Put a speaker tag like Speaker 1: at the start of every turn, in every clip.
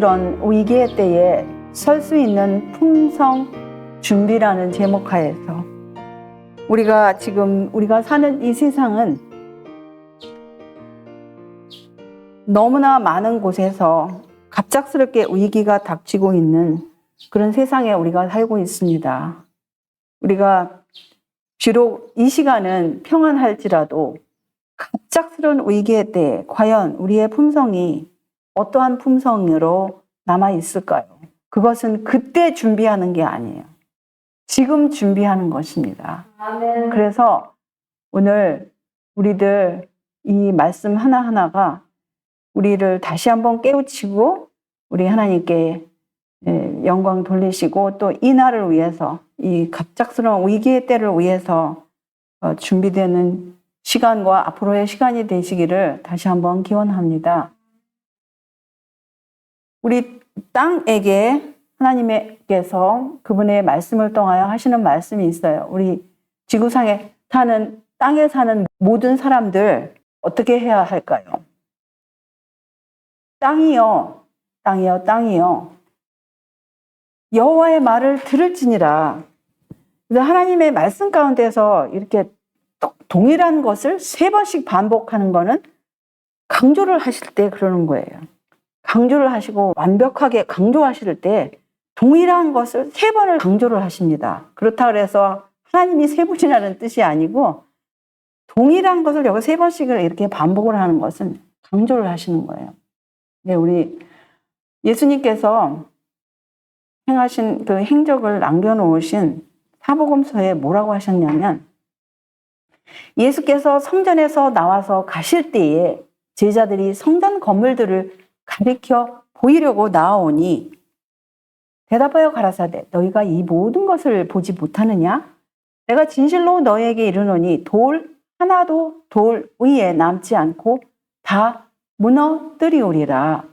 Speaker 1: 갑작스런 위기의 때에 설 수 있는 품성 준비라는 제목 하에서 우리가 사는 이 세상은 너무나 많은 곳에서 갑작스럽게 위기가 닥치고 있는 그런 세상에 우리가 살고 있습니다. 우리가 비록 이 시간은 평안할지라도 갑작스러운 위기의 때에 과연 우리의 품성이 어떠한 품성으로 남아 있을까요? 그것은 그때 준비하는 게 아니에요. 지금 준비하는 것입니다. 아멘. 그래서 오늘 우리들 이 말씀 하나하나가 우리를 다시 한번 깨우치고 우리 하나님께 영광 돌리시고 또 이 날을 위해서 이 갑작스러운 위기의 때를 위해서 준비되는 시간과 앞으로의 시간이 되시기를 다시 한번 기원합니다. 우리 땅에게 하나님께서 그분의 말씀을 통하여 하시는 말씀이 있어요. 우리 지구상에 사는 땅에 사는 모든 사람들 어떻게 해야 할까요? 땅이요 여호와의 말을 들을지니라. 그래서 하나님의 말씀 가운데서 이렇게 동일한 것을 3번씩 반복하는 거는 강조를 하실 때 그러는 거예요. 강조를 하시고 완벽하게 강조하실 때 동일한 것을 3번을 강조를 하십니다. 그렇다 그래서 하나님이 3분이라는 뜻이 아니고 동일한 것을 여기 3번씩을 이렇게 반복을 하는 것은 강조를 하시는 거예요. 네, 우리 예수님께서 행하신 그 행적을 남겨놓으신 사복음서에 뭐라고 하셨냐면 예수께서 성전에서 나와서 가실 때에 제자들이 성전 건물들을 가리켜 보이려고 나아오니 대답하여 가라사대 너희가 이 모든 것을 보지 못하느냐? 내가 진실로 너희에게 이르노니 돌 하나도 돌 위에 남지 않고 다 무너뜨리오리라.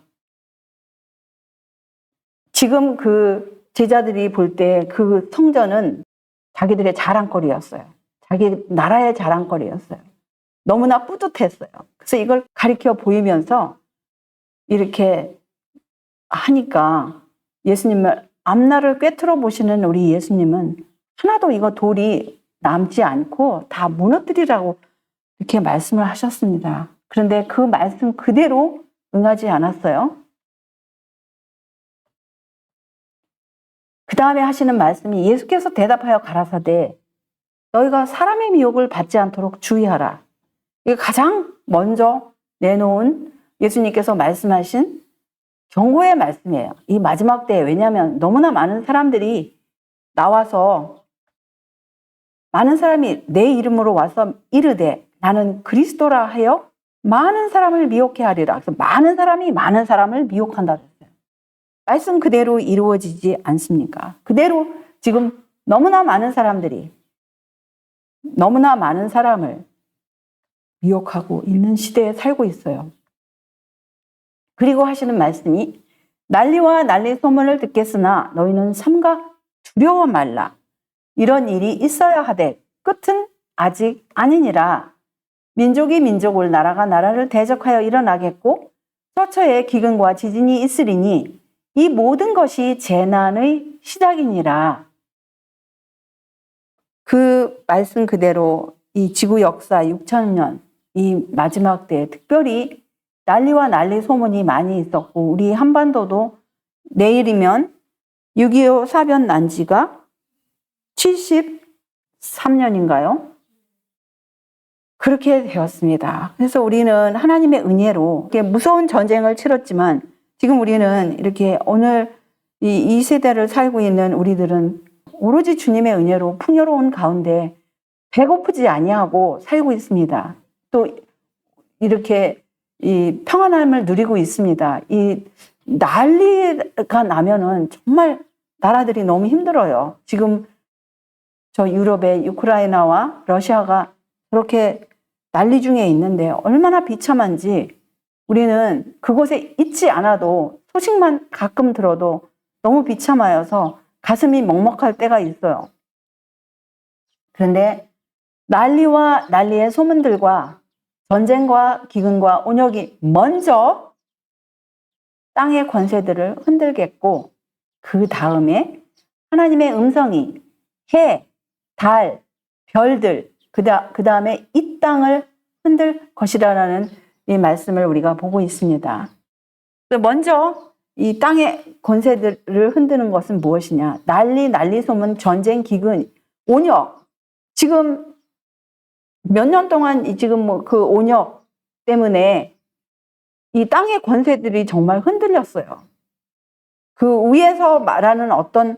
Speaker 1: 지금 그 제자들이 볼 때 그 성전은 자기들의 자랑거리였어요. 자기 나라의 자랑거리였어요. 너무나 뿌듯했어요. 그래서 이걸 가리켜 보이면서 이렇게 하니까 예수님을 앞날을 꿰뚫어 보시는 우리 예수님은 하나도 이거 돌이 남지 않고 다 무너뜨리라고 이렇게 말씀을 하셨습니다. 그런데 그 말씀 그대로 응하지 않았어요. 그 다음에 하시는 말씀이 예수께서 대답하여 가라사대 너희가 사람의 미혹을 받지 않도록 주의하라. 이게 가장 먼저 내놓은 예수님께서 말씀하신 경고의 말씀이에요. 이 마지막 때에. 왜냐하면 너무나 많은 사람들이 나와서 많은 사람이 내 이름으로 와서 이르되 나는 그리스도라 하여 많은 사람을 미혹해 하리라. 그래서 많은 사람이 많은 사람을 미혹한다 그랬어요. 말씀 그대로 이루어지지 않습니까? 그대로 지금 너무나 많은 사람을 미혹하고 있는 시대에 살고 있어요. 그리고 하시는 말씀이 난리와 난리 소문을 듣겠으나 너희는 삼가 두려워 말라. 이런 일이 있어야 하되 끝은 아직 아니니라. 민족이 민족을 나라가 나라를 대적하여 일어나겠고 처처에 기근과 지진이 있으리니 이 모든 것이 재난의 시작이니라. 그 말씀 그대로 이 지구 역사 6,000년 이 마지막 때에 특별히 난리와 난리 소문이 많이 있었고 우리 한반도도 내일이면 6.25 사변 난 지가 73년인가요? 그렇게 되었습니다. 그래서 우리는 하나님의 은혜로 이렇게 무서운 전쟁을 치렀지만 지금 우리는 이렇게 오늘 이 세대를 살고 있는 우리들은 오로지 주님의 은혜로 풍요로운 가운데 배고프지 아니하고 살고 있습니다. 또 이렇게 이 평안함을 누리고 있습니다. 이 난리가 나면은 정말 나라들이 너무 힘들어요. 지금 저 유럽의 우크라이나와 러시아가 그렇게 난리 중에 있는데 얼마나 비참한지 우리는 그곳에 있지 않아도 소식만 가끔 들어도 너무 비참하여서 가슴이 먹먹할 때가 있어요. 그런데 난리와 난리의 소문들과 전쟁과 기근과 온역이 먼저 땅의 권세들을 흔들겠고 그 다음에 하나님의 음성이 해, 달, 별들 그 다음에 이 땅을 흔들 것이라는 이 말씀을 우리가 보고 있습니다. 먼저 이 땅의 권세들을 흔드는 것은 무엇이냐? 난리 소문, 전쟁, 기근, 온역. 지금 몇 년 동안 지금 그 온역 때문에 이 땅의 권세들이 정말 흔들렸어요. 그 위에서 말하는 어떤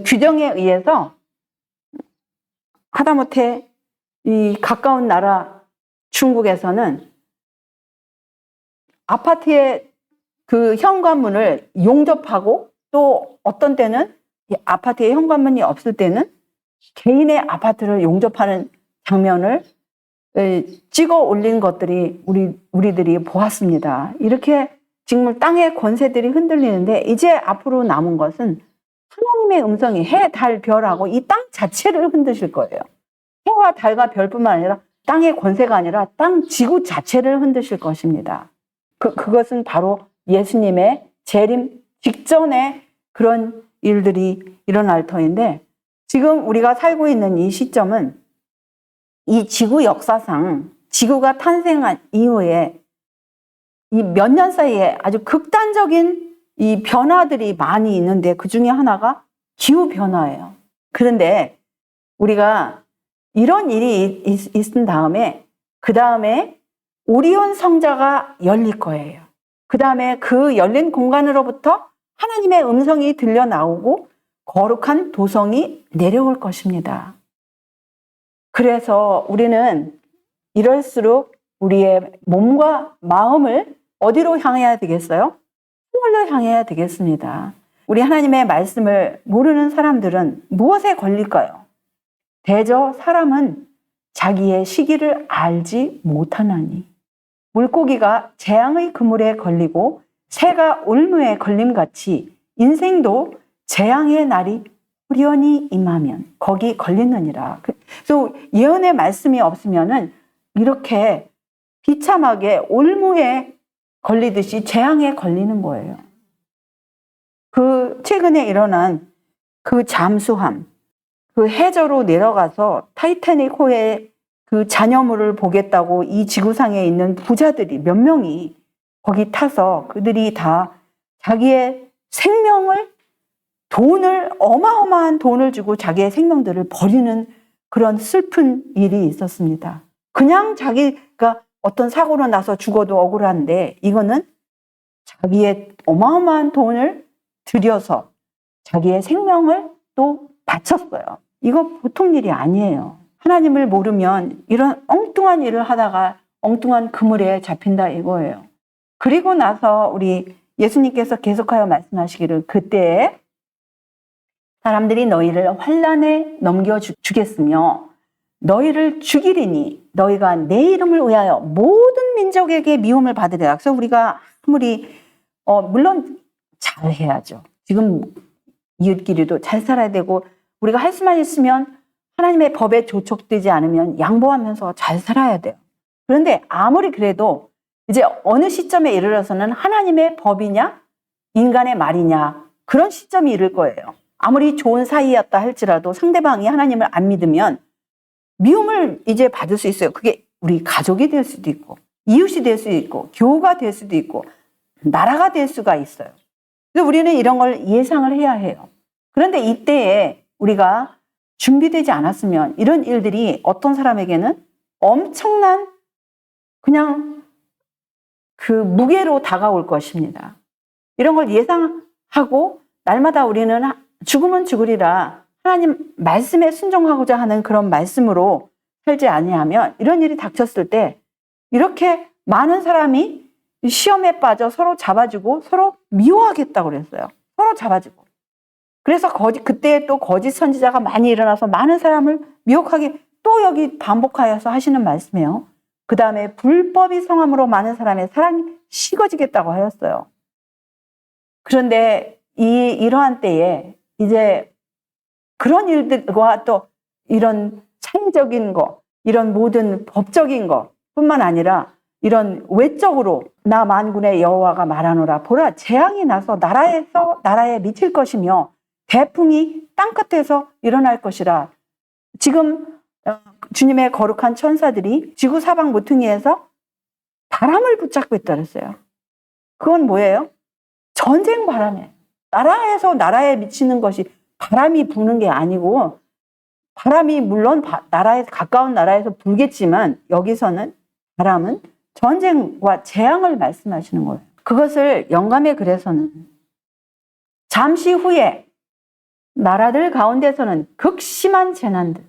Speaker 1: 규정에 의해서 하다못해 이 가까운 나라 중국에서는 아파트의 그 현관문을 용접하고 또 어떤 때는 이 아파트에 현관문이 없을 때는 개인의 아파트를 용접하는 장면을 찍어 올린 것들이 우리들이 보았습니다. 이렇게 지금 땅의 권세들이 흔들리는데 이제 앞으로 남은 것은 하나님의 음성이 해, 달, 별하고 이 땅 자체를 흔드실 거예요. 해와 달과 별뿐만 아니라 땅의 권세가 아니라 땅 지구 자체를 흔드실 것입니다. 그것은 바로 예수님의 재림 직전에 그런 일들이 일어날 터인데 지금 우리가 살고 있는 이 시점은 이 지구 역사상 지구가 탄생한 이후에 이 몇 년 사이에 아주 극단적인 이 변화들이 많이 있는데 그 중에 하나가 기후 변화예요. 그런데 우리가 이런 일이 있은 다음에 그 다음에 오리온 성자가 열릴 거예요. 그 다음에 그 열린 공간으로부터 하나님의 음성이 들려 나오고 거룩한 도성이 내려올 것입니다. 그래서 우리는 이럴수록 우리의 몸과 마음을 어디로 향해야 되겠어요? 하늘로 향해야 되겠습니다. 우리 하나님의 말씀을 모르는 사람들은 무엇에 걸릴까요? 대저 사람은 자기의 시기를 알지 못하나니 물고기가 재앙의 그물에 걸리고 새가 올무에 걸림같이 인생도 재앙의 날이 후련히 임하면 거기 걸리느니라. 그래서 예언의 말씀이 없으면은 이렇게 비참하게 올무에 걸리듯이 재앙에 걸리는 거예요. 그 최근에 일어난 그 잠수함, 그 해저로 내려가서 타이타닉 호의 그 잔여물을 보겠다고 이 지구상에 있는 부자들이 몇 명이 거기 타서 그들이 다 자기의 생명을 돈을 어마어마한 돈을 주고 자기의 생명들을 버리는 그런 슬픈 일이 있었습니다. 그냥 자기가 어떤 사고로 나서 죽어도 억울한데 이거는 자기의 어마어마한 돈을 들여서 자기의 생명을 또 바쳤어요. 이거 보통 일이 아니에요. 하나님을 모르면 이런 엉뚱한 일을 하다가 엉뚱한 그물에 잡힌다 이거예요. 그리고 나서 우리 예수님께서 계속하여 말씀하시기를 그때 사람들이 너희를 환난에 넘겨주겠으며 너희를 죽이리니 너희가 내 이름을 위하여 모든 민족에게 미움을 받으리라. 그래서 우리가 아무리 물론 잘해야죠. 지금 이웃끼리도 잘 살아야 되고 우리가 할 수만 있으면 하나님의 법에 조촉되지 않으면 양보하면서 잘 살아야 돼요. 그런데 아무리 그래도 이제 어느 시점에 이르러서는 하나님의 법이냐 인간의 말이냐 그런 시점이 이를 거예요. 아무리 좋은 사이였다 할지라도 상대방이 하나님을 안 믿으면 미움을 이제 받을 수 있어요. 그게 우리 가족이 될 수도 있고 이웃이 될 수도 있고 교우가 될 수도 있고 나라가 될 수가 있어요. 그래서 우리는 이런 걸 예상을 해야 해요. 그런데 이때에 우리가 준비되지 않았으면 이런 일들이 어떤 사람에게는 엄청난 그냥 그 무게로 다가올 것입니다. 이런 걸 예상하고 날마다 우리는 죽으면 죽으리라 하나님 말씀에 순종하고자 하는 그런 말씀으로 살지 아니하면 이런 일이 닥쳤을 때 이렇게 많은 사람이 시험에 빠져 서로 잡아주고 서로 미워하겠다고 그랬어요. 서로 잡아주고. 그래서 그때 또 거짓 선지자가 많이 일어나서 많은 사람을 미혹하게 또 여기 반복하여서 하시는 말씀이에요. 그 다음에 불법이 성함으로 많은 사람의 사랑이 식어지겠다고 하였어요. 그런데 이러한 때에 이제 그런 일들과 또 이런 사회적인 거, 이런 모든 법적인 거 뿐만 아니라 이런 외적으로 나 만군의 여호와가 말하노라. 보라, 재앙이 나서 나라에 미칠 것이며 대풍이 땅끝에서 일어날 것이라. 지금 주님의 거룩한 천사들이 지구 사방 모퉁이에서 바람을 붙잡고 있다 그랬어요. 그건 뭐예요? 전쟁 바람이에요. 나라에서 나라에 미치는 것이 바람이 부는 게 아니고, 바람이 물론 가까운 나라에서 불겠지만 여기서는 바람은 전쟁과 재앙을 말씀하시는 거예요. 그것을 영감의 글에서는 잠시 후에 나라들 가운데서는 극심한 재난들,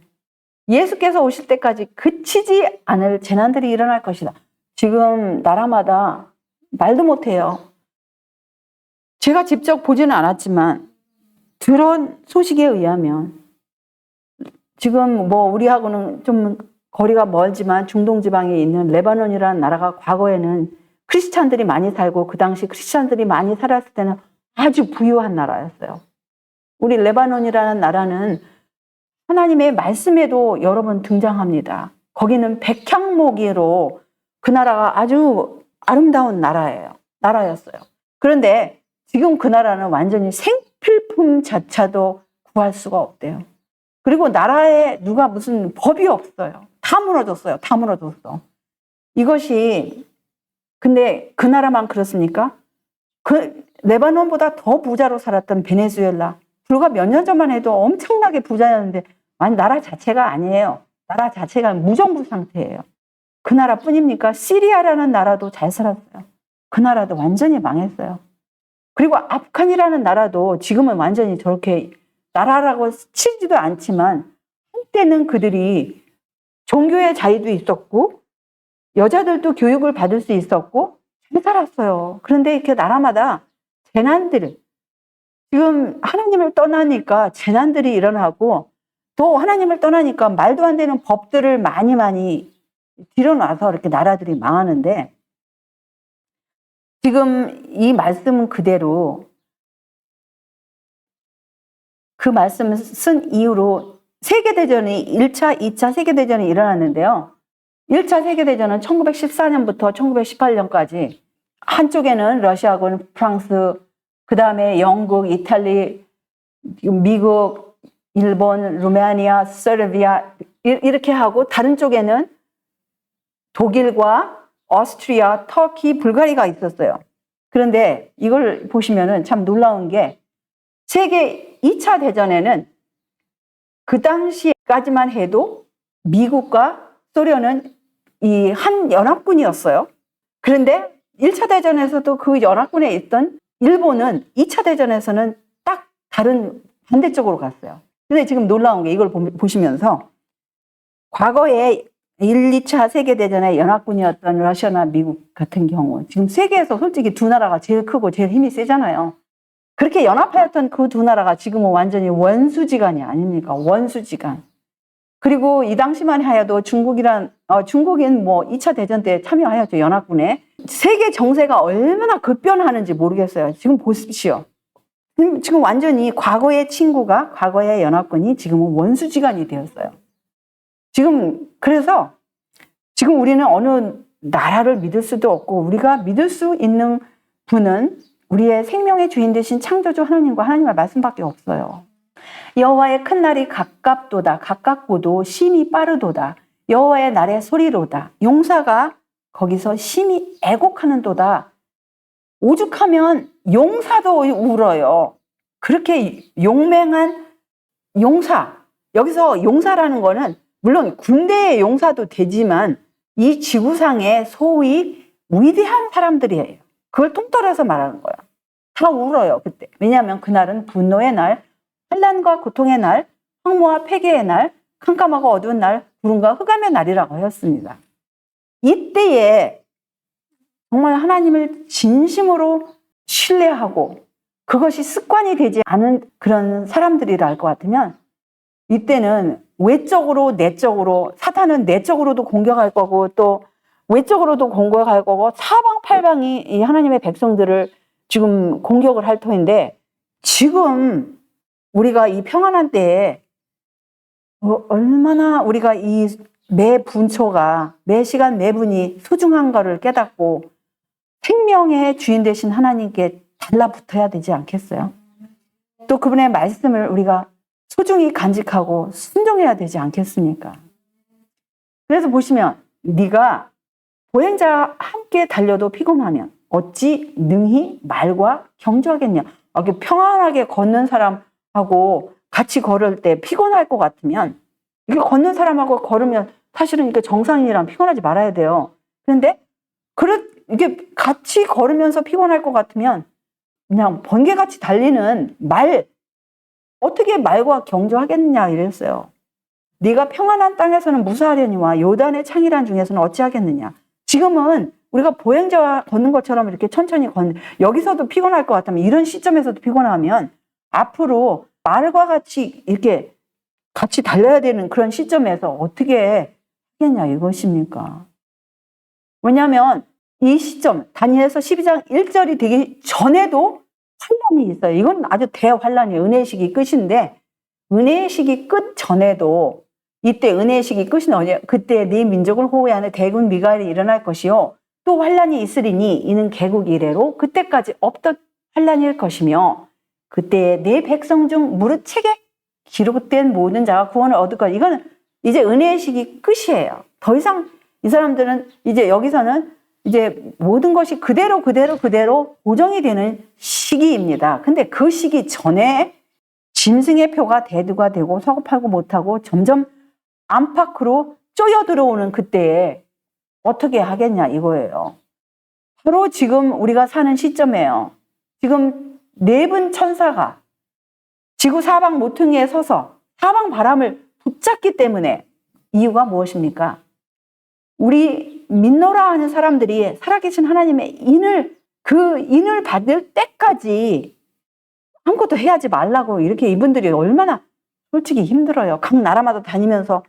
Speaker 1: 예수께서 오실 때까지 그치지 않을 재난들이 일어날 것이다. 지금 나라마다 말도 못해요. 제가 직접 보지는 않았지만 들은 소식에 의하면 지금 우리하고는 좀 거리가 멀지만 중동 지방에 있는 레바논이라는 나라가 과거에는 크리스찬들이 많이 살고, 그 당시 크리스찬들이 많이 살았을 때는 아주 부유한 나라였어요. 우리 레바논이라는 나라는 하나님의 말씀에도 여러 번 등장합니다. 거기는 백향목으로 그 나라가 아주 아름다운 나라였어요. 그런데 지금 그 나라는 완전히 생필품 자체도 구할 수가 없대요. 그리고 나라에 누가 무슨 법이 없어요. 다 무너졌어요. 다 무너졌어. 이것이, 근데 그 나라만 그렇습니까? 그 레바논보다 더 부자로 살았던 베네수엘라, 불과 몇 년 전만 해도 엄청나게 부자였는데 나라 자체가 아니에요. 나라 자체가 무정부 상태예요. 그 나라뿐입니까? 시리아라는 나라도 잘 살았어요. 그 나라도 완전히 망했어요. 그리고 아프간이라는 나라도 지금은 완전히 저렇게 나라라고 치지도 않지만, 한때는 그들이 종교의 자유도 있었고 여자들도 교육을 받을 수 있었고 잘 살았어요. 그런데 이렇게 나라마다 재난들, 지금 하나님을 떠나니까 재난들이 일어나고, 또 하나님을 떠나니까 말도 안 되는 법들을 많이 들여놔서 이렇게 나라들이 망하는데, 지금 이 말씀은 그대로 그 말씀을 쓴 이후로 세계대전이 1차, 2차 세계대전이 일어났는데요. 1차 세계대전은 1914년부터 1918년까지 한쪽에는 러시아군, 프랑스, 그 다음에 영국, 이탈리, 미국, 일본, 루마니아, 서르비아 이렇게 하고, 다른 쪽에는 독일과 오스트리아, 터키, 불가리아가 있었어요. 그런데 이걸 보시면은 참 놀라운 게, 세계 2차 대전에는 그 당시까지만 해도 미국과 소련은 이 한 연합군이었어요. 그런데 1차 대전에서도 그 연합군에 있던 일본은 2차 대전에서는 딱 다른 반대쪽으로 갔어요. 근데 지금 놀라운 게, 이걸 보시면서 과거에 1, 2차 세계대전의 연합군이었던 러시아나 미국 같은 경우, 지금 세계에서 솔직히 두 나라가 제일 크고 제일 힘이 세잖아요. 그렇게 연합하였던 그 두 나라가 지금은 완전히 원수지간이 아닙니까? 원수지간. 그리고 이 당시만 하여도 중국인 2차 대전 때 참여하였죠, 연합군에. 세계 정세가 얼마나 급변하는지 모르겠어요. 지금 보십시오. 지금 완전히 과거의 친구가, 과거의 연합군이 지금은 원수지간이 되었어요. 그래서 지금 우리는 어느 나라를 믿을 수도 없고, 우리가 믿을 수 있는 분은 우리의 생명의 주인 되신 창조주 하나님과 하나님의 말씀밖에 없어요. 여호와의 큰 날이 가깝도다. 가깝고도 심히 빠르도다. 여호와의 날의 소리로다. 용사가 거기서 심히 애곡하는도다. 오죽하면 용사도 울어요. 그렇게 용맹한 용사. 여기서 용사라는 거는 물론 군대의 용사도 되지만 이 지구상의 소위 위대한 사람들이에요. 그걸 통틀어서 말하는 거야. 다 울어요, 그때. 왜냐하면 그날은 분노의 날, 환난과 고통의 날, 황무와 폐괴의 날, 캄캄하고 어두운 날, 구름과 흑암의 날이라고 하였습니다. 이때에 정말 하나님을 진심으로 신뢰하고 그것이 습관이 되지 않은 그런 사람들이라 할 것 같으면, 이때는 외적으로 내적으로, 사탄은 내적으로도 공격할 거고 또 외적으로도 공격할 거고, 사방팔방이 이 하나님의 백성들을 지금 공격을 할 터인데, 지금 우리가 이 평안한 때에 얼마나 우리가 이 매 분초가, 매 시간 매 분이 소중한 거를 깨닫고 생명의 주인 되신 하나님께 달라붙어야 되지 않겠어요? 또 그분의 말씀을 우리가 소중히 간직하고 순종해야 되지 않겠습니까? 그래서 보시면 네가 보행자와 함께 달려도 피곤하면 어찌 능히 말과 경주하겠냐. 이렇게 평안하게 걷는 사람하고 같이 걸을 때 피곤할 것 같으면, 이게 걷는 사람하고 걸으면 사실은 이게 정상인이랑 피곤하지 말아야 돼요. 그런데 이게 같이 걸으면서 피곤할 것 같으면 그냥 번개같이 달리는 어떻게 말과 경주하겠느냐 이랬어요. 네가 평안한 땅에서는 무사하려니와 요단의 창이란 중에서는 어찌하겠느냐. 지금은 우리가 보행자와 걷는 것처럼 이렇게 천천히 여기서도 피곤할 것 같으면, 이런 시점에서도 피곤하면 앞으로 말과 같이 이렇게 같이 달려야 되는 그런 시점에서 어떻게 하겠냐 이것입니까? 왜냐하면 이 시점, 다니엘서 12장 1절이 되기 전에도 환란이 있어요. 이건 아주 대환란이, 은혜의 시기 끝인데, 은혜의 시기 끝 전에도, 이때 은혜의 시기 끝이 어디야? 그때 네 민족을 호위하는 대군 미가엘이 일어날 것이요, 또 환란이 있으리니 이는 개국 이래로 그때까지 없던 환란일 것이며, 그때 네 백성 중 무릇 책에 기록된 모든 자가 구원을 얻을 것. 이거는 이제 은혜의 시기 끝이에요. 더 이상 이 사람들은 이제 여기서는 이제 모든 것이 그대로 고정이 되는 시기입니다. 근데 그 시기 전에 짐승의 표가 대두가 되고 서급하고 못하고 점점 안팎으로 쪼여 들어오는 그때에 어떻게 하겠냐 이거예요. 바로 지금 우리가 사는 시점이에요. 지금 네 분 천사가 지구 사방 모퉁이에 서서 사방 바람을 붙잡기 때문에, 이유가 무엇입니까? 우리 믿노라 하는 사람들이 살아계신 하나님의 그 인을 받을 때까지 아무것도 해야지 말라고, 이렇게 이분들이 얼마나 솔직히 힘들어요. 각 나라마다 다니면서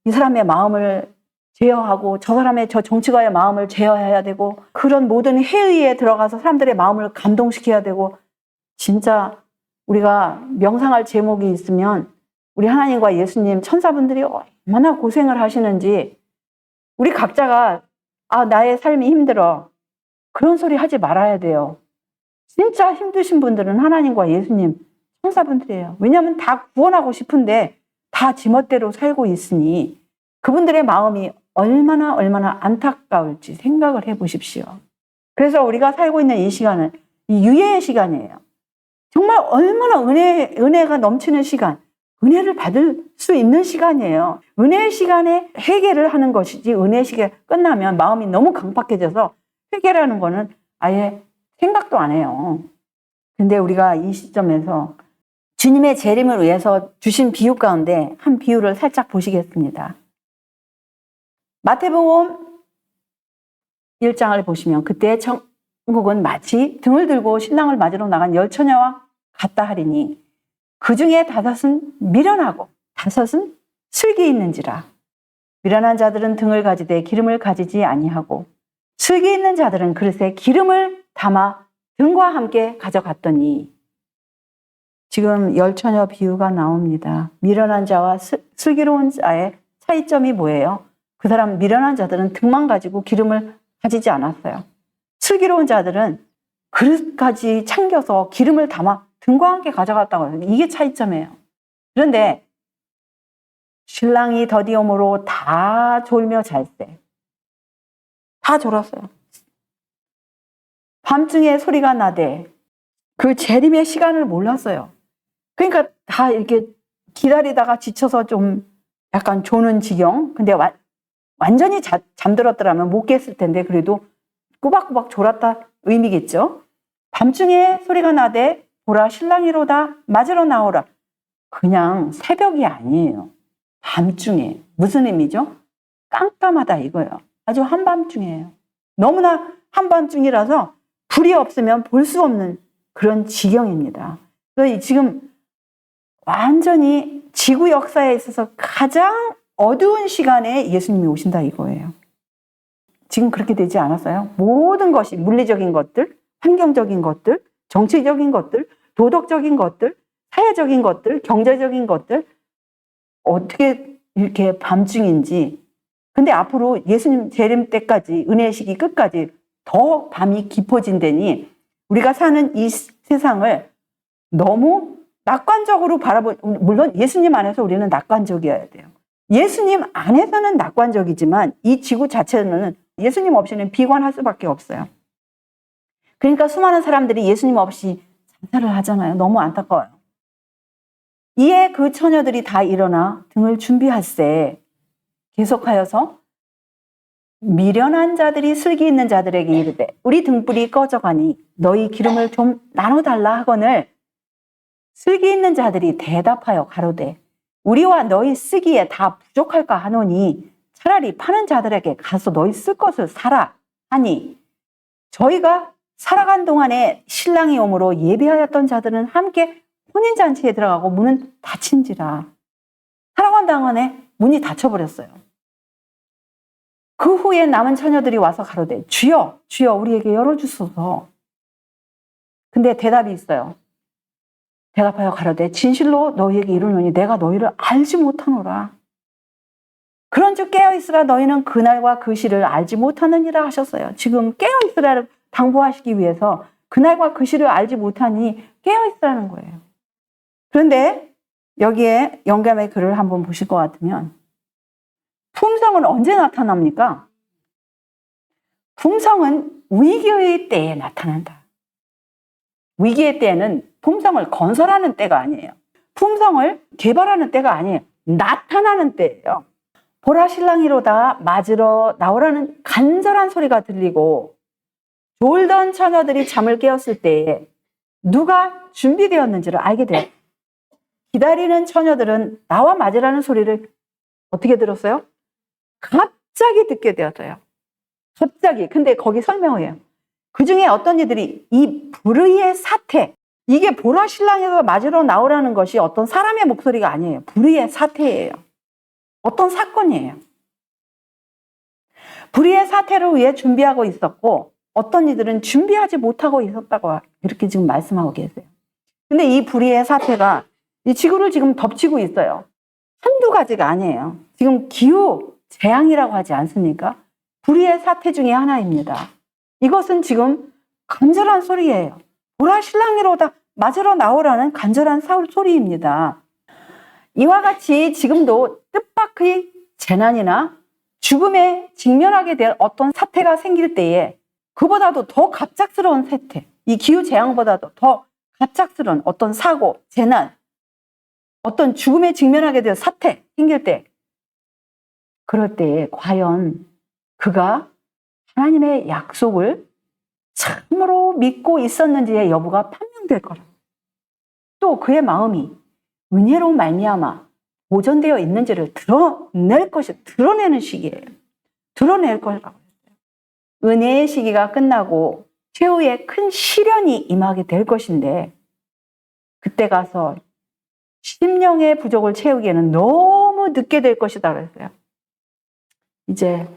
Speaker 1: 이 사람의 마음을 제어하고 저 정치가의 마음을 제어해야 되고, 그런 모든 회의에 들어가서 사람들의 마음을 감동시켜야 되고, 진짜 우리가 명상할 제목이 있으면 우리 하나님과 예수님, 천사분들이 얼마나 고생을 하시는지, 우리 각자가 나의 삶이 힘들어, 그런 소리 하지 말아야 돼요. 진짜 힘드신 분들은 하나님과 예수님, 천사분들이에요. 왜냐하면 다 구원하고 싶은데 다 지멋대로 살고 있으니 그분들의 마음이 얼마나 안타까울지 생각을 해보십시오. 그래서 우리가 살고 있는 이 시간은 이 유예의 시간이에요. 정말 얼마나 은혜가 넘치는 시간, 은혜를 받을 수 있는 시간이에요. 은혜의 시간에 회개를 하는 것이지, 은혜의 시간이 끝나면 마음이 너무 강팍해져서 회개라는 거는 아예 생각도 안 해요. 근데 우리가 이 시점에서 주님의 재림을 위해서 주신 비유 가운데 한 비유를 살짝 보시겠습니다. 마태복음 1장을 보시면, 그때 천국은 마치 등을 들고 신랑을 맞으러 나간 열 처녀와 같다 하리니 그 중에 5은 미련하고 5은 슬기 있는지라. 미련한 자들은 등을 가지되 기름을 가지지 아니하고, 슬기 있는 자들은 그릇에 기름을 담아 등과 함께 가져갔더니. 지금 열 처녀 비유가 나옵니다. 미련한 자와 슬기로운 자의 차이점이 뭐예요? 그 사람 미련한 자들은 등만 가지고 기름을 가지지 않았어요. 슬기로운 자들은 그릇까지 챙겨서 기름을 담아 등과 함께 가져갔다고 해요. 이게 차이점이에요. 그런데 신랑이 더디옴으로 다 졸며 잘 때, 다 졸았어요. 밤중에 소리가 나되 그 재림의 시간을 몰랐어요. 그러니까 다 이렇게 기다리다가 지쳐서 좀 약간 조는 지경. 근데 완전히 잠들었더라면 못 깼을 텐데 그래도 꼬박꼬박 졸았다 의미겠죠. 밤중에 소리가 나되 보라 신랑이로다 맞으러 나오라. 그냥 새벽이 아니에요. 밤중에. 무슨 의미죠? 깜깜하다 이거예요. 아주 한밤중이에요. 너무나 한밤중이라서 불이 없으면 볼 수 없는 그런 지경입니다. 그래서 지금 완전히 지구 역사에 있어서 가장 어두운 시간에 예수님이 오신다 이거예요. 지금 그렇게 되지 않았어요? 모든 것이 물리적인 것들, 환경적인 것들, 정치적인 것들, 도덕적인 것들, 사회적인 것들, 경제적인 것들, 어떻게 이렇게 밤중인지 근데 앞으로 예수님 재림 때까지, 은혜의 시기 끝까지 더 밤이 깊어진다니 우리가 사는 이 세상을 너무 낙관적으로 물론 예수님 안에서 우리는 낙관적이어야 돼요. 예수님 안에서는 낙관적이지만 이 지구 자체는 예수님 없이는 비관할 수밖에 없어요. 그러니까 수많은 사람들이 예수님 없이 자살을 하잖아요. 너무 안타까워요. 이에 그 처녀들이 다 일어나 등을 준비할세 계속하여서 미련한 자들이 슬기 있는 자들에게 이르되 우리 등불이 꺼져가니 너희 기름을 좀 나눠달라 하거늘 슬기 있는 자들이 대답하여 가로되 우리와 너희 쓰기에 다 부족할까 하노니 차라리 파는 자들에게 가서 너희 쓸 것을 사라 하니 저희가 살아간 동안에 신랑이 오므로 예비하였던 자들은 함께 혼인잔치에 들어가고 문은 닫힌지라. 살아간 동안에 문이 닫혀버렸어요. 그 후에 남은 처녀들이 와서 가로되 주여 주여 우리에게 열어주소서. 근데 대답이 있어요. 대답하여 가로되 진실로 너희에게 이르노니 내가 너희를 알지 못하노라. 그런즉 깨어있으라 너희는 그날과 그 시를 알지 못하느니라 하셨어요. 지금 깨어있으라를 당부하시기 위해서 그날과 그 시를 알지 못하니 깨어있으라는 거예요. 그런데 여기에 영감의 글을 한번 보실 것 같으면 품성은 언제 나타납니까? 품성은 위기의 때에 나타난다. 위기의 때에는 품성을 건설하는 때가 아니에요. 품성을 개발하는 때가 아니에요. 나타나는 때예요. 보라 신랑이로다 맞으러 나오라는 간절한 소리가 들리고 졸던 처녀들이 잠을 깨었을 때에 누가 준비되었는지를 알게 돼요. 기다리는 처녀들은 나와 맞으라는 소리를 어떻게 들었어요? 갑자기 듣게 되었어요. 갑자기. 근데 거기 설명해요. 그 중에 어떤 이들이 이 불의의 사태, 이게 보라 신랑에서 맞으러 나오라는 것이 어떤 사람의 목소리가 아니에요. 불의의 사태예요. 어떤 사건이에요. 불의의 사태를 위해 준비하고 있었고 어떤 이들은 준비하지 못하고 있었다고 이렇게 지금 말씀하고 계세요. 근데 이 불의의 사태가 이 지구를 지금 덮치고 있어요. 한두 가지가 아니에요. 지금 기후 재앙이라고 하지 않습니까? 불의의 사태 중에 하나입니다. 이것은 지금 간절한 소리예요. 보라 신랑이로다 맞으러 나오라는 간절한 소리입니다. 이와 같이 지금도 뜻밖의 재난이나 죽음에 직면하게 될 어떤 사태가 생길 때에 그보다도 더 갑작스러운 사태, 이 기후재앙보다도 더 갑작스러운 어떤 사고, 재난, 어떤 죽음에 직면하게 될 사태 생길 때 그럴 때에 과연 그가 하나님의 약속을 참으로 믿고 있었는지의 여부가 판명될 거라. 또 그의 마음이 은혜로 말미암아 보존되어 있는지를 드러내는 시기예요. 드러낼 거라고 했어요. 은혜의 시기가 끝나고 최후의 큰 시련이 임하게 될 것인데 그때 가서 심령의 부족을 채우기에는 너무 늦게 될 것이다 그랬어요. 이제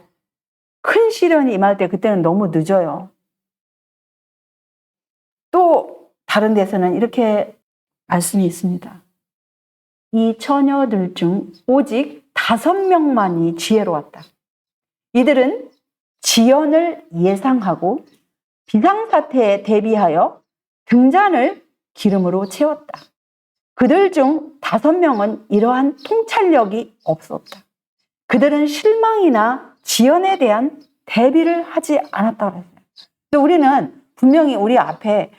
Speaker 1: 큰 시련이 임할 때 그때는 너무 늦어요. 또 다른 데서는 이렇게 말씀이 있습니다. 이 처녀들 중 오직 5명만이 지혜로웠다. 이들은 지연을 예상하고 비상사태에 대비하여 등잔을 기름으로 채웠다. 그들 중 5명은 이러한 통찰력이 없었다. 그들은 실망이나 지연에 대한 대비를 하지 않았다고 했어요. 근데 우리는 분명히 우리 앞에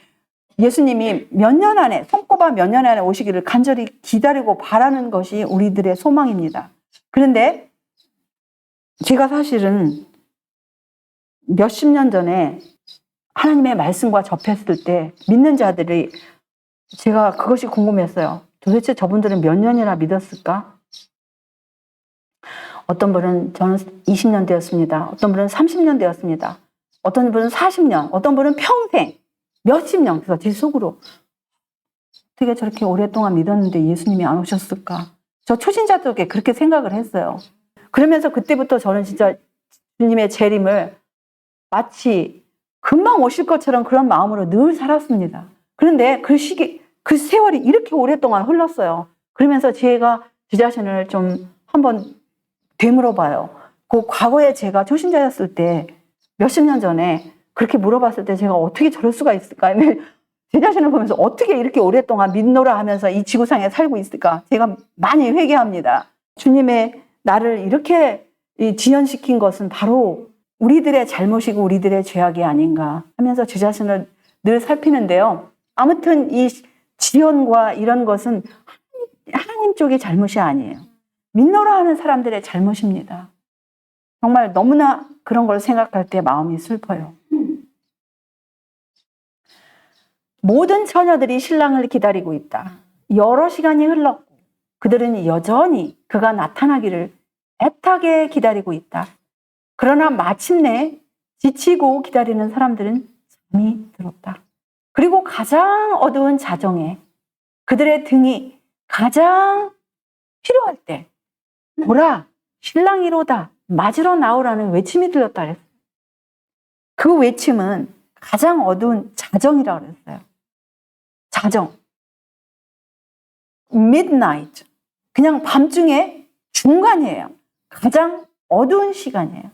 Speaker 1: 예수님이 몇 년 안에, 손꼽아 몇 년 안에 오시기를 간절히 기다리고 바라는 것이 우리들의 소망입니다. 그런데 제가 사실은 몇십 년 전에 하나님의 말씀과 접했을 때 믿는 자들이 제가 그것이 궁금했어요. 도대체 저분들은 몇 년이나 믿었을까? 어떤 분은 저는 20년 되었습니다. 어떤 분은 30년 되었습니다. 어떤 분은 40년, 어떤 분은 평생, 몇십 년. 그래서 제 속으로 어떻게 저렇게 오랫동안 믿었는데 예수님이 안 오셨을까? 저 초신자들께 그렇게 생각을 했어요. 그러면서 그때부터 저는 진짜 주님의 재림을 마치 금방 오실 것처럼 그런 마음으로 늘 살았습니다. 그런데 그 세월이 이렇게 오랫동안 흘렀어요. 그러면서 제가 제 자신을 좀 한번 되물어봐요. 그 과거에 제가 초신자였을 때 몇십 년 전에 그렇게 물어봤을 때 제가 어떻게 저럴 수가 있을까? 제 자신을 보면서 어떻게 이렇게 오랫동안 믿노라 하면서 이 지구상에 살고 있을까? 제가 많이 회개합니다. 주님의 나를 이렇게 지연시킨 것은 바로 우리들의 잘못이고 우리들의 죄악이 아닌가 하면서 제 자신을 늘 살피는데요. 아무튼 이 지연과 이런 것은 하나님 쪽의 잘못이 아니에요. 믿노라 하는 사람들의 잘못입니다. 정말 너무나 그런 걸 생각할 때 마음이 슬퍼요. 모든 처녀들이 신랑을 기다리고 있다. 여러 시간이 흘렀고 그들은 여전히 그가 나타나기를 애타게 기다리고 있다. 그러나 마침내 지치고 기다리는 사람들은 잠이 들었다. 그리고 가장 어두운 자정에 그들의 등이 가장 필요할 때 보라, 신랑이로다, 맞으러 나오라는 외침이 들렸다 그랬어요. 그 외침은 가장 어두운 자정이라고 그랬어요. 자정. midnight. 그냥 밤중에 중간이에요. 가장 어두운 시간이에요.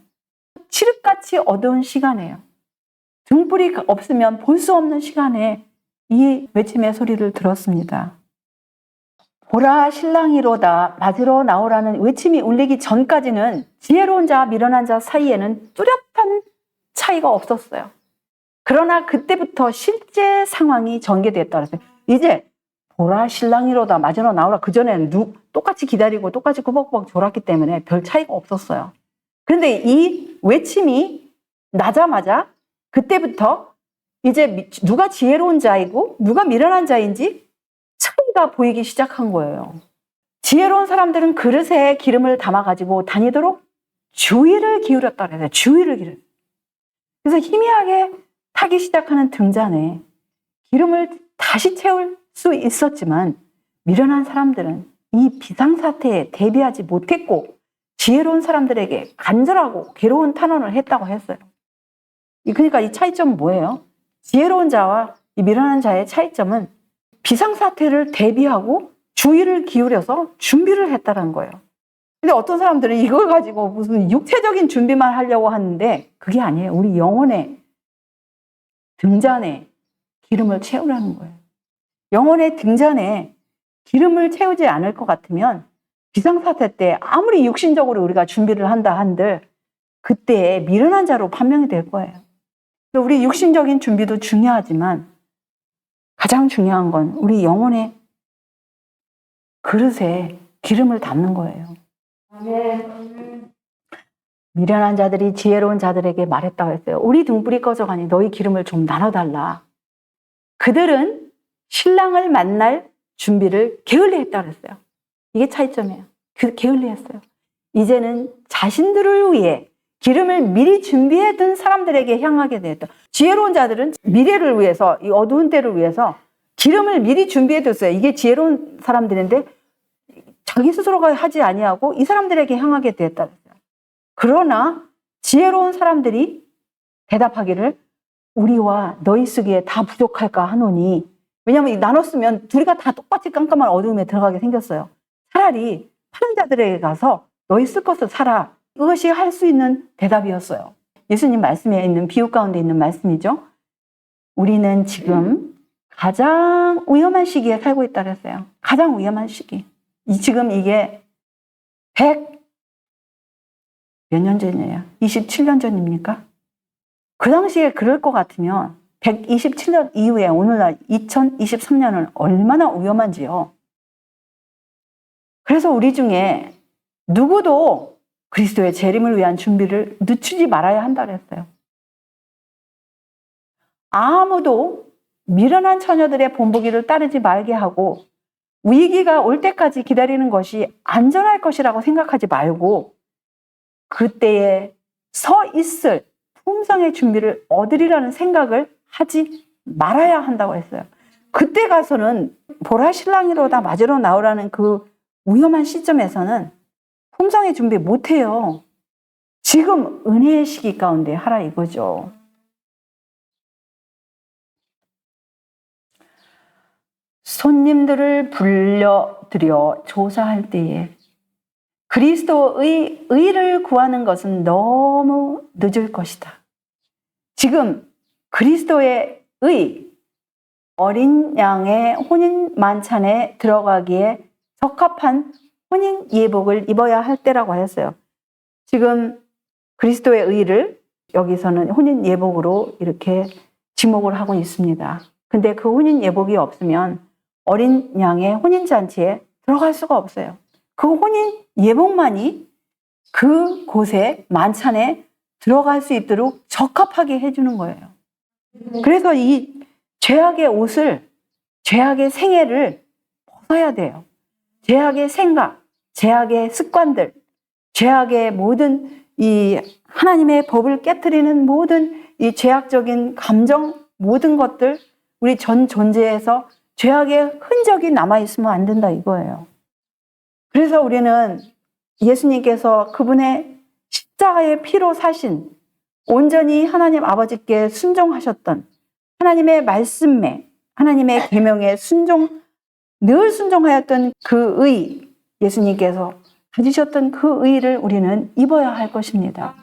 Speaker 1: 칠흑같이 어두운 시간이에요. 등불이 없으면 볼 수 없는 시간에 이 외침의 소리를 들었습니다. 보라, 신랑이로다, 맞으러 나오라는 외침이 울리기 전까지는 지혜로운 자와 미련한 자 사이에는 뚜렷한 차이가 없었어요. 그러나 그때부터 실제 상황이 전개됐다 그랬어요. 이제 보라, 신랑이로다, 맞으러 나오라. 그전에는 똑같이 기다리고 똑같이 꾸벅꾸벅 졸았기 때문에 별 차이가 없었어요. 그런데 이 외침이 나자마자 그때부터 이제 누가 지혜로운 자이고 누가 미련한 자인지 차이가 보이기 시작한 거예요. 지혜로운 사람들은 그릇에 기름을 담아가지고 다니도록 주의를 기울였다 그래요. 주의를 기울였어요. 그래서 희미하게 타기 시작하는 등잔에 기름을 다시 채울 수 있었지만 미련한 사람들은 이 비상사태에 대비하지 못했고 지혜로운 사람들에게 간절하고 괴로운 탄원을 했다고 했어요. 그러니까 이 차이점은 뭐예요? 지혜로운 자와 이 미련한 자의 차이점은 비상사태를 대비하고 주의를 기울여서 준비를 했다는 거예요. 근데 어떤 사람들은 이걸 가지고 무슨 육체적인 준비만 하려고 하는데 그게 아니에요. 우리 영혼의 등잔에 기름을 채우라는 거예요. 영혼의 등잔에 기름을 채우지 않을 것 같으면 비상사태 때 아무리 육신적으로 우리가 준비를 한다 한들 그때 미련한 자로 판명이 될 거예요. 우리 육신적인 준비도 중요하지만 가장 중요한 건 우리 영혼의 그릇에 기름을 담는 거예요. 미련한 자들이 지혜로운 자들에게 말했다고 했어요. 우리 등불이 꺼져가니 너희 기름을 좀 나눠달라. 그들은 신랑을 만날 준비를 게을리했다고 했어요. 이게 차이점이에요. 게을리했어요. 이제는 자신들을 위해 기름을 미리 준비해둔 사람들에게 향하게 되었다. 지혜로운 자들은 미래를 위해서, 이 어두운 때를 위해서 기름을 미리 준비해뒀어요. 이게 지혜로운 사람들인데 자기 스스로가 하지 아니하고 이 사람들에게 향하게 되었다. 그러나 지혜로운 사람들이 대답하기를 우리와 너희 쓰기에 다 부족할까 하노니, 왜냐하면 나눴으면 둘이가 다 똑같이 깜깜한 어두움에 들어가게 생겼어요. 차라리 파는 자들에게 가서 너희 쓸 것을 사라. 이것이 할 수 있는 대답이었어요. 예수님 말씀에 있는 비유 가운데 있는 말씀이죠. 우리는 지금 가장 위험한 시기에 살고 있다 그랬어요. 가장 위험한 시기. 지금 이게 100 몇 년 전이에요? 27년 전입니까? 그 당시에 그럴 것 같으면 127년 이후에 오늘날 2023년은 얼마나 위험한지요. 그래서 우리 중에 누구도 그리스도의 재림을 위한 준비를 늦추지 말아야 한다 그랬어요. 아무도 미련한 처녀들의 본보기를 따르지 말게 하고 위기가 올 때까지 기다리는 것이 안전할 것이라고 생각하지 말고 그때에 서 있을 품성의 준비를 얻으리라는 생각을 하지 말아야 한다고 했어요. 그때 가서는 보라 신랑이로다 맞으러 나오라는 그 위험한 시점에서는 품성의 준비 못해요. 지금 은혜의 시기 가운데 하라 이거죠. 손님들을 불러들여 조사할 때에 그리스도의 의를 구하는 것은 너무 늦을 것이다. 지금 그리스도의 의, 어린 양의 혼인 만찬에 들어가기에 적합한 혼인 예복을 입어야 할 때라고 하였어요. 지금 그리스도의 의를 여기서는 혼인 예복으로 이렇게 지목을 하고 있습니다. 근데 그 혼인 예복이 없으면 어린 양의 혼인잔치에 들어갈 수가 없어요. 그 혼인 예복만이 그 곳에 만찬에 들어갈 수 있도록 적합하게 해주는 거예요. 그래서 이 죄악의 옷을, 죄악의 생애를 벗어야 돼요. 죄악의 생각, 죄악의 습관들, 죄악의 모든 이 하나님의 법을 깨트리는 모든 이 죄악적인 감정, 모든 것들, 우리 전 존재에서 죄악의 흔적이 남아있으면 안 된다 이거예요. 그래서 우리는 예수님께서 그분의 십자가의 피로 사신, 온전히 하나님 아버지께 순종하셨던 하나님의 말씀에, 하나님의 계명에 늘 순종하였던 그 의, 예수님께서 가지셨던 그 의를 우리는 입어야 할 것입니다.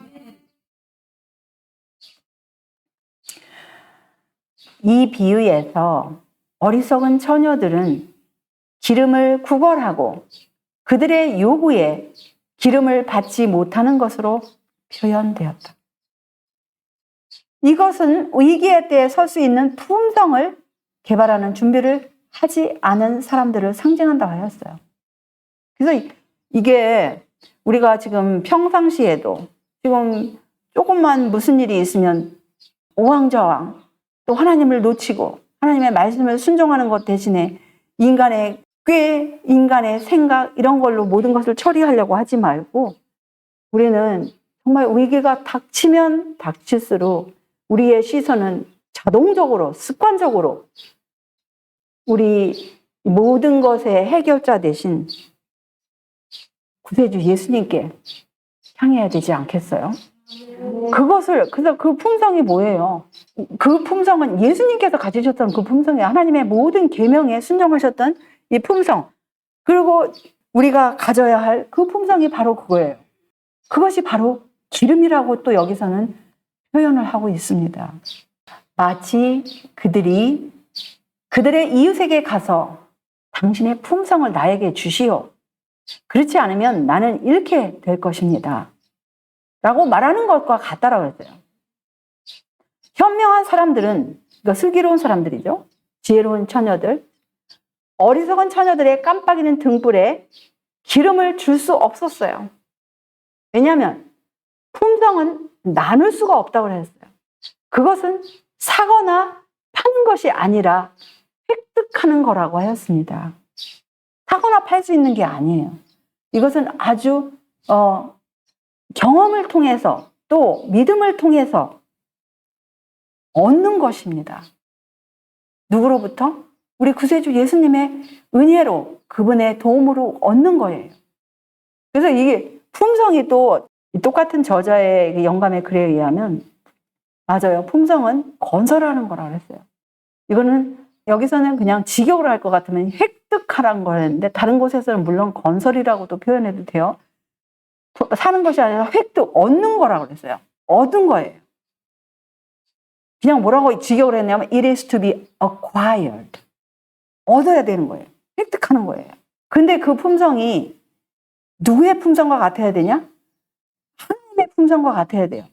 Speaker 1: 이 비유에서 어리석은 처녀들은 기름을 구걸하고 그들의 요구에 기름을 받지 못하는 것으로 표현되었다. 이것은 위기의 때에 설 수 있는 품성을 개발하는 준비를 하지 않은 사람들을 상징한다고 하였어요. 그래서 이게 우리가 지금 평상시에도 지금 조금만 무슨 일이 있으면 오왕저왕 또 하나님을 놓치고 하나님의 말씀을 순종하는 것 대신에 인간의 꾀, 인간의 생각 이런 걸로 모든 것을 처리하려고 하지 말고 우리는 정말 위기가 닥치면 닥칠수록 우리의 시선은 자동적으로 습관적으로 우리 모든 것의 해결자 대신 구세주 예수님께 향해야 되지 않겠어요? 그래서 그 품성이 뭐예요? 그 품성은 예수님께서 가지셨던 그 품성이에요. 하나님의 모든 계명에 순종하셨던 이 품성. 그리고 우리가 가져야 할 그 품성이 바로 그거예요. 그것이 바로 기름이라고 또 여기서는 표현을 하고 있습니다. 마치 그들이 그들의 이웃에게 가서 당신의 품성을 나에게 주시오. 그렇지 않으면 나는 잃게 될 것입니다. 라고 말하는 것과 같다라고 했어요. 현명한 사람들은, 그러니까 슬기로운 사람들이죠. 지혜로운 처녀들, 어리석은 처녀들의 깜빡이는 등불에 기름을 줄 수 없었어요. 왜냐하면 품성은 나눌 수가 없다고 했어요. 그것은 사거나 파는 것이 아니라 획득하는 거라고 하였습니다. 사거나 팔 수 있는 게 아니에요. 이것은 아주 경험을 통해서 또 믿음을 통해서 얻는 것입니다. 누구로부터? 우리 구세주 예수님의 은혜로 그분의 도움으로 얻는 거예요. 그래서 이게 품성이 또 똑같은 저자의 영감의 글에 의하면 맞아요. 품성은 건설하는 거라고 했어요. 이거는 여기서는 그냥 직역을 할 것 같으면 획득하라는 거였는데 다른 곳에서는 물론 건설이라고도 표현해도 돼요. 사는 것이 아니라 획득, 얻는 거라고 그랬어요. 얻은 거예요. 그냥 뭐라고 직역을 했냐면 it is to be acquired. 얻어야 되는 거예요. 획득하는 거예요. 근데 그 품성이 누구의 품성과 같아야 되냐? 하나님의 품성과 같아야 돼요.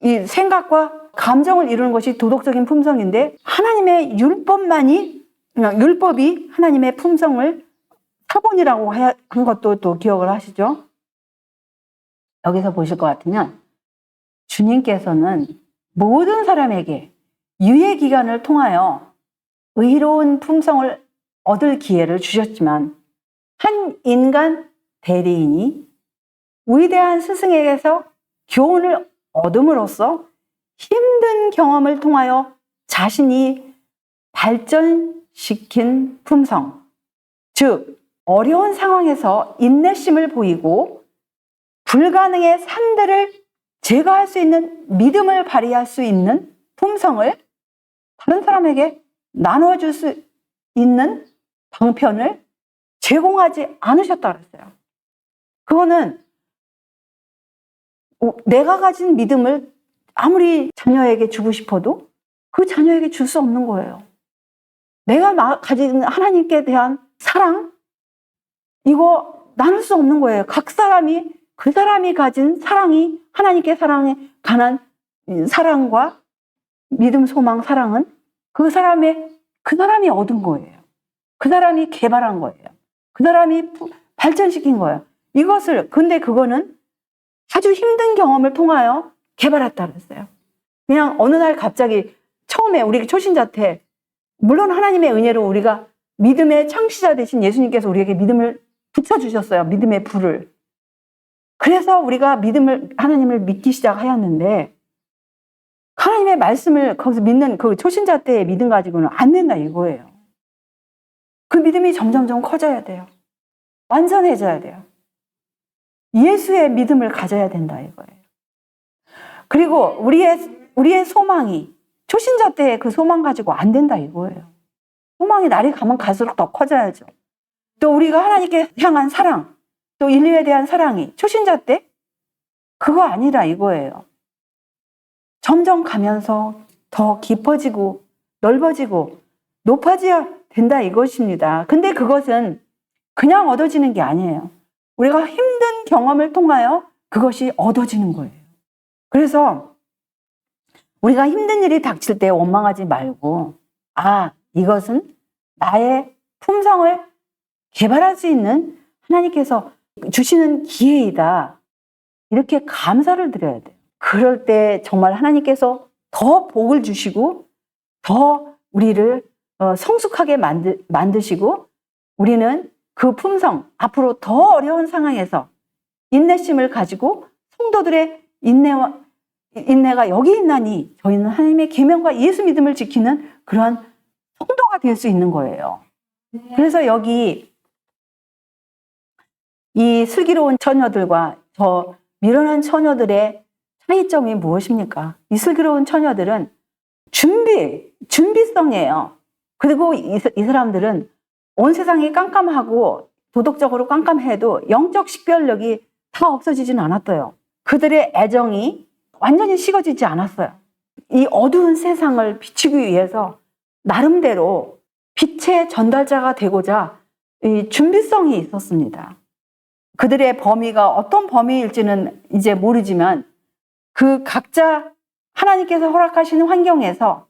Speaker 1: 이 생각과 감정을 이루는 것이 도덕적인 품성인데 하나님의 율법이 하나님의 품성을 사본이라고 한 것도 또 기억을 하시죠? 여기서 보실 것 같으면 주님께서는 모든 사람에게 유예 기간을 통하여 의로운 품성을 얻을 기회를 주셨지만 한 인간 대리인이 위대한 스승에게서 교훈을 얻음으로써 힘든 경험을 통하여 자신이 발전시킨 품성, 즉 어려운 상황에서 인내심을 보이고 불가능의 산들을 제거할 수 있는 믿음을 발휘할 수 있는 품성을 다른 사람에게 나눠줄 수 있는 방편을 제공하지 않으셨다고 했어요. 그거는 내가 가진 믿음을 아무리 자녀에게 주고 싶어도 그 자녀에게 줄 수 없는 거예요. 내가 가진 하나님께 대한 사랑, 이거 나눌 수 없는 거예요. 각 사람이 그 사람이 가진 사랑이, 하나님께 사랑에 관한 사랑과 믿음, 소망, 사랑은 그 사람이 얻은 거예요. 그 사람이 개발한 거예요. 그 사람이 발전시킨 거예요. 근데 그거는 아주 힘든 경험을 통하여 개발했다 그랬어요. 그냥 어느 날 갑자기 처음에 우리 초신자 때, 물론 하나님의 은혜로 우리가 믿음의 창시자 되신 예수님께서 우리에게 믿음을 붙여주셨어요. 믿음의 불을. 그래서 우리가 하나님을 믿기 시작하였는데, 하나님의 말씀을 거기서 믿는 그 초신자 때의 믿음 가지고는 안 된다 이거예요. 그 믿음이 점점점 커져야 돼요. 완전해져야 돼요. 예수의 믿음을 가져야 된다 이거예요. 그리고 우리의 소망이 초신자 때의 그 소망 가지고 안 된다 이거예요. 소망이 날이 가면 갈수록 더 커져야죠. 또 우리가 하나님께 향한 사랑, 또 인류에 대한 사랑이 초신자 때 그거 아니라 이거예요. 점점 가면서 더 깊어지고 넓어지고 높아져야 된다 이것입니다. 근데 그것은 그냥 얻어지는 게 아니에요. 우리가 힘든 경험을 통하여 그것이 얻어지는 거예요. 그래서 우리가 힘든 일이 닥칠 때 원망하지 말고, 이것은 나의 품성을 개발할 수 있는 하나님께서 주시는 기회이다. 이렇게 감사를 드려야 돼요. 그럴 때 정말 하나님께서 더 복을 주시고 더 우리를 성숙하게 만드시고, 우리는 그 품성, 앞으로 더 어려운 상황에서 인내심을 가지고 성도들의 인내가 여기 있나니 저희는 하나님의 계명과 예수 믿음을 지키는 그러한 성도가 될 수 있는 거예요. 그래서 여기 이 슬기로운 처녀들과 저 미련한 처녀들의 차이점이 무엇입니까? 이 슬기로운 처녀들은 준비성이에요. 그리고 이 사람들은 온 세상이 깜깜하고 도덕적으로 깜깜해도 영적 식별력이 다 없어지진 않았어요. 그들의 애정이 완전히 식어지지 않았어요. 이 어두운 세상을 비추기 위해서 나름대로 빛의 전달자가 되고자 이 준비성이 있었습니다. 그들의 범위가 어떤 범위일지는 이제 모르지만 그 각자 하나님께서 허락하시는 환경에서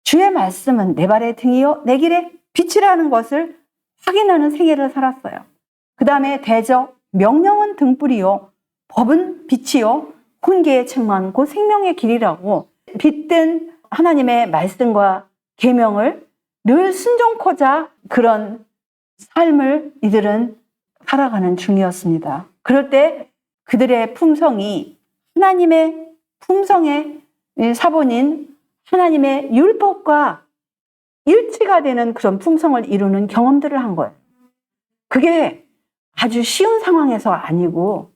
Speaker 1: 주의 말씀은 내 발의 등이요 내 길의 빛이라는 것을 확인하는 생애를 살았어요. 그 다음에 대적, 명령은 등불이요 법은 빛이요 훈계의 책망 곧 생명의 길이라고 빛된 하나님의 말씀과 계명을 늘 순종코자 그런 삶을 이들은 살아가는 중이었습니다. 그럴 때 그들의 품성이 하나님의 품성의 사본인 하나님의 율법과 일치가 되는 그런 품성을 이루는 경험들을 한 거예요. 그게 아주 쉬운 상황에서 아니고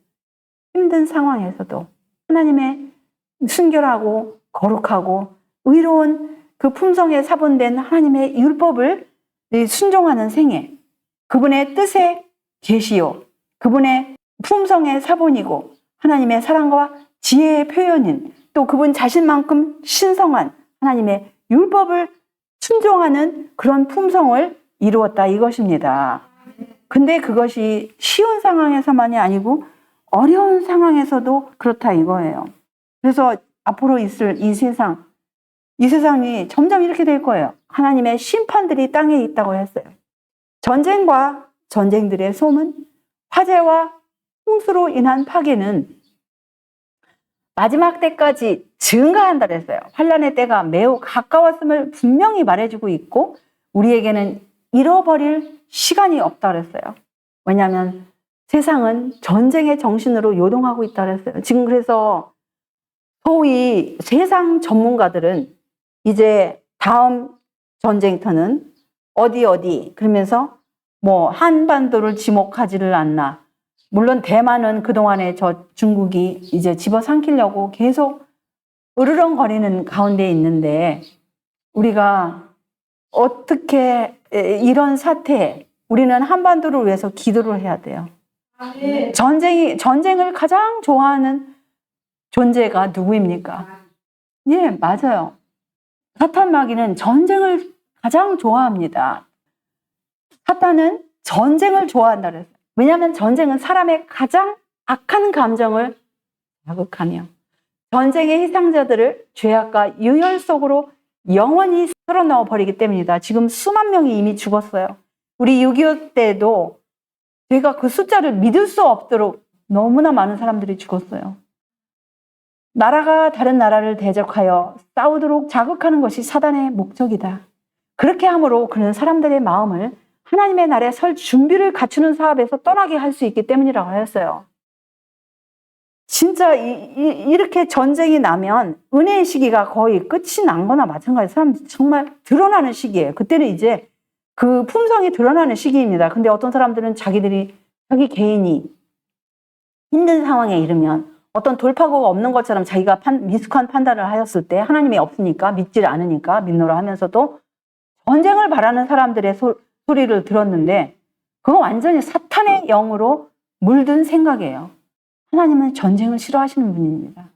Speaker 1: 힘든 상황에서도 하나님의 순결하고 거룩하고 의로운 그 품성에 사본된 하나님의 율법을 순종하는 생애, 그분의 뜻의 계시요, 그분의 품성의 사본이고 하나님의 사랑과 지혜의 표현인 또 그분 자신만큼 신성한 하나님의 율법을 순종하는 그런 품성을 이루었다 이것입니다. 근데 그것이 쉬운 상황에서만이 아니고 어려운 상황에서도 그렇다 이거예요. 그래서 앞으로 있을 이 세상이 점점 이렇게 될 거예요. 하나님의 심판들이 땅에 있다고 했어요. 전쟁과 전쟁들의 소문, 화재와 홍수로 인한 파괴는 마지막 때까지 증가한다 그랬어요. 환란의 때가 매우 가까웠음을 분명히 말해주고 있고 우리에게는 잃어버릴 시간이 없다 그랬어요. 왜냐하면 세상은 전쟁의 정신으로 요동하고 있다 그랬어요. 지금 그래서 소위 세상 전문가들은 이제 다음 전쟁터는 어디 그러면서 뭐 한반도를 지목하지를 않나. 물론 대만은 그동안에 저 중국이 이제 집어삼키려고 계속 으르렁거리는 가운데 있는데 우리가 어떻게 이런 사태에 우리는 한반도를 위해서 기도를 해야 돼요. 전쟁을 가장 좋아하는 존재가 누구입니까? 예, 맞아요. 사탄 마귀는 전쟁을 가장 좋아합니다. 사탄은 전쟁을 좋아한다 그랬어요. 왜냐하면 전쟁은 사람의 가장 악한 감정을 자극하며 전쟁의 희생자들을 죄악과 유혈 속으로 영원히 쓸어넣어 버리기 때문이다. 지금 수만 명이 이미 죽었어요. 우리 6.25 때도 제가 그 숫자를 믿을 수 없도록 너무나 많은 사람들이 죽었어요. 나라가 다른 나라를 대적하여 싸우도록 자극하는 것이 사단의 목적이다. 그렇게 함으로 그는 사람들의 마음을 하나님의 날에 설 준비를 갖추는 사업에서 떠나게 할 수 있기 때문이라고 하였어요. 진짜 이렇게 전쟁이 나면 은혜의 시기가 거의 끝이 난 거나 마찬가지예요. 사람들이 정말 드러나는 시기예요. 그때는 이제 그 품성이 드러나는 시기입니다. 근데 어떤 사람들은 자기 개인이 힘든 상황에 이르면 어떤 돌파구가 없는 것처럼 자기가 미숙한 판단을 하였을 때 하나님이 없으니까 믿질 않으니까 믿노라 하면서도 전쟁을 바라는 사람들의 소리를 들었는데 그건 완전히 사탄의 영으로 물든 생각이에요. 하나님은 전쟁을 싫어하시는 분입니다.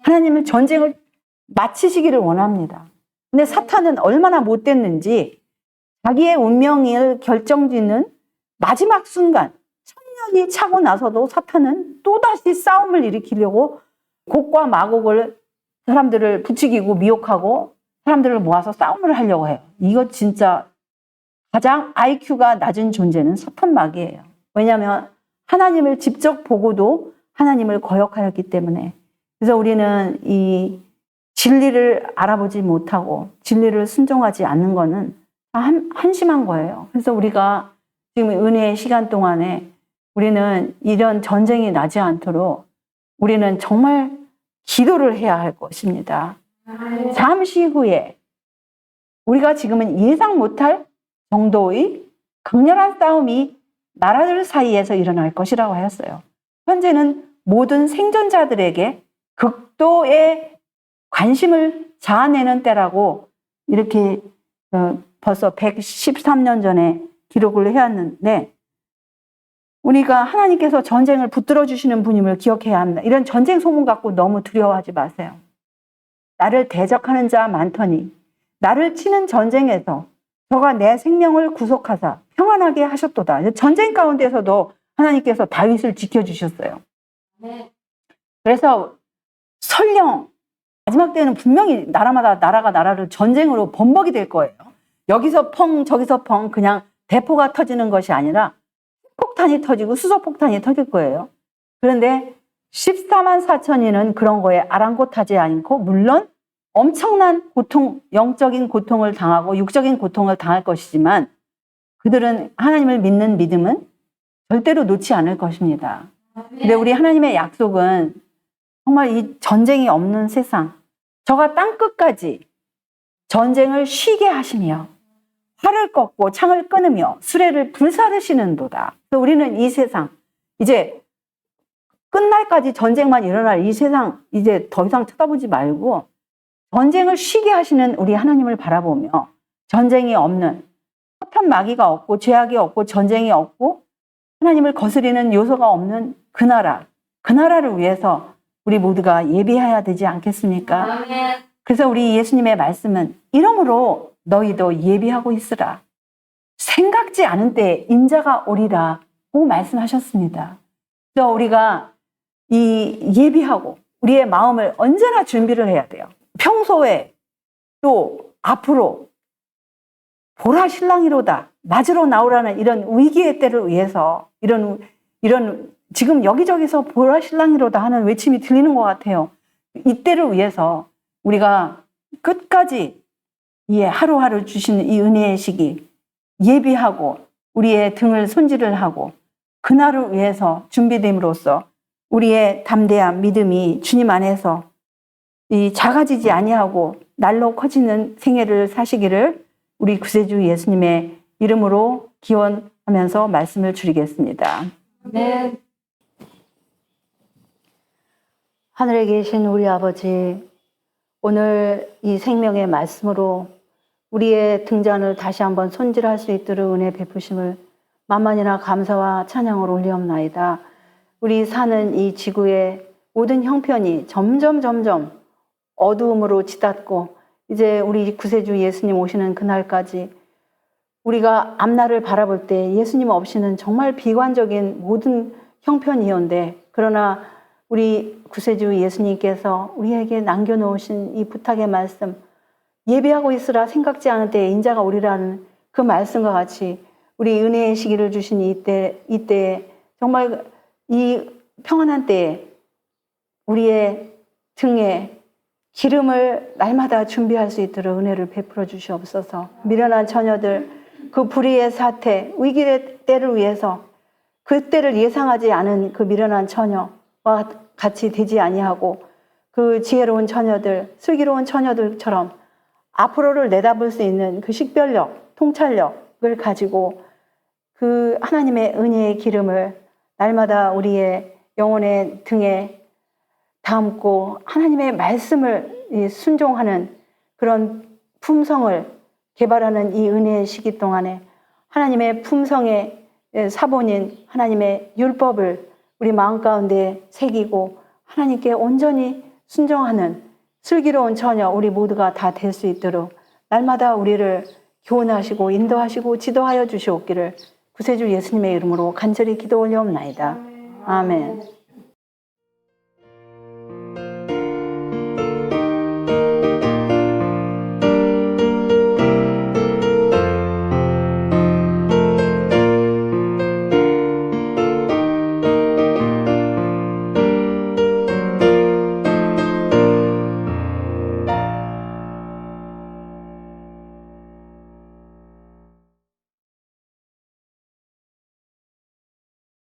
Speaker 1: 하나님은 전쟁을 마치시기를 원합니다. 근데 사탄은 얼마나 못됐는지 자기의 운명을 결정짓는 마지막 순간 천년이 차고 나서도 사탄은 또다시 싸움을 일으키려고 곡과 마곡을 사람들을 부추기고 미혹하고 사람들을 모아서 싸움을 하려고 해요. 이거 진짜 가장 IQ가 낮은 존재는 사탄 마귀예요. 왜냐하면 하나님을 직접 보고도 하나님을 거역하였기 때문에. 그래서 우리는 이 진리를 알아보지 못하고 진리를 순종하지 않는 거는 한심한 거예요. 그래서 우리가 지금 은혜의 시간 동안에 우리는 이런 전쟁이 나지 않도록 우리는 정말 기도를 해야 할 것입니다. 잠시 후에 우리가 지금은 예상 못할 정도의 강렬한 싸움이 나라들 사이에서 일어날 것이라고 하였어요. 현재는 모든 생존자들에게 극도의 관심을 자아내는 때라고 이렇게 벌써 113년 전에 기록을 해왔는데 우리가 하나님께서 전쟁을 붙들어 주시는 분임을 기억해야 합니다. 이런 전쟁 소문 갖고 너무 두려워하지 마세요. 나를 대적하는 자 많더니 나를 치는 전쟁에서 저가 내 생명을 구속하사 평안하게 하셨도다. 전쟁 가운데서도 하나님께서 다윗을 지켜주셨어요. 그래서 설령 마지막 때는 분명히 나라마다 나라가 나라를 전쟁으로 범벅이 될 거예요. 여기서 펑 저기서 펑 그냥 대포가 터지는 것이 아니라 폭탄이 터지고 수소폭탄이 터질 거예요. 그런데 14만 4천인은 그런 거에 아랑곳하지 않고 물론 엄청난 고통, 영적인 고통을 당하고 육적인 고통을 당할 것이지만 그들은 하나님을 믿는 믿음은 절대로 놓지 않을 것입니다. 근데 우리 하나님의 약속은 정말 이 전쟁이 없는 세상, 저가 땅끝까지 전쟁을 쉬게 하시며 활을 꺾고 창을 끊으며 수레를 불사르시는도다. 그래서 우리는 이 세상, 이제 끝날까지 전쟁만 일어날 이 세상 이제 더 이상 쳐다보지 말고 전쟁을 쉬게 하시는 우리 하나님을 바라보며 전쟁이 없는, 사탄 마귀가 없고 죄악이 없고 전쟁이 없고 하나님을 거스리는 요소가 없는 그 나라를 위해서 우리 모두가 예비해야 되지 않겠습니까? 그래서 우리 예수님의 말씀은 이러므로 너희도 예비하고 있으라. 생각지 않은 때에 인자가 오리라고 말씀하셨습니다. 그래서 우리가 이 예비하고 우리의 마음을 언제나 준비를 해야 돼요. 평소에 또 앞으로 보라 신랑이로다 맞으러 나오라는 이런 위기의 때를 위해서 이런 지금 여기저기서 보라 신랑이로다 하는 외침이 들리는 것 같아요. 이때를 위해서 우리가 끝까지 이 하루하루 주시는 이 은혜의 시기 예비하고 우리의 등을 손질을 하고 그날을 위해서 준비됨으로써 우리의 담대한 믿음이 주님 안에서 이 작아지지 아니하고 날로 커지는 생애를 사시기를 우리 구세주 예수님의 이름으로 기원하면서 말씀을 드리겠습니다. 네. 하늘에 계신 우리 아버지, 오늘 이 생명의 말씀으로 우리의 등잔을 다시 한번 손질할 수 있도록 은혜 베푸심을 만만이나 감사와 찬양을 올리옵나이다. 우리 사는 이 지구의 모든 형편이 점점 어두움으로 치닫고 이제 우리 구세주 예수님 오시는 그날까지 우리가 앞날을 바라볼 때 예수님 없이는 정말 비관적인 모든 형편이온데, 그러나 우리 구세주 예수님께서 우리에게 남겨놓으신 이 부탁의 말씀, 예배하고 있으라 생각지 않은 때에 인자가 오리라는 그 말씀과 같이 우리 은혜의 시기를 주신 이때에 정말 이 평안한 때에 우리의 등에 기름을 날마다 준비할 수 있도록 은혜를 베풀어 주시옵소서. 미련한 처녀들, 그 불의의 사태, 위기의 때를 위해서 그 때를 예상하지 않은 그 미련한 처녀와 같이 되지 아니하고 그 지혜로운 처녀들, 슬기로운 처녀들처럼 앞으로를 내다볼 수 있는 그 식별력, 통찰력을 가지고 그 하나님의 은혜의 기름을 날마다 우리의 영혼의 등에 담고 하나님의 말씀을 순종하는 그런 품성을 개발하는 이 은혜의 시기 동안에 하나님의 품성의 사본인 하나님의 율법을 우리 마음 가운데 새기고 하나님께 온전히 순종하는 슬기로운 처녀 우리 모두가 다 될 수 있도록 날마다 우리를 교훈하시고 인도하시고 지도하여 주시옵기를 구세주 예수님의 이름으로 간절히 기도 올려옵나이다. 아멘.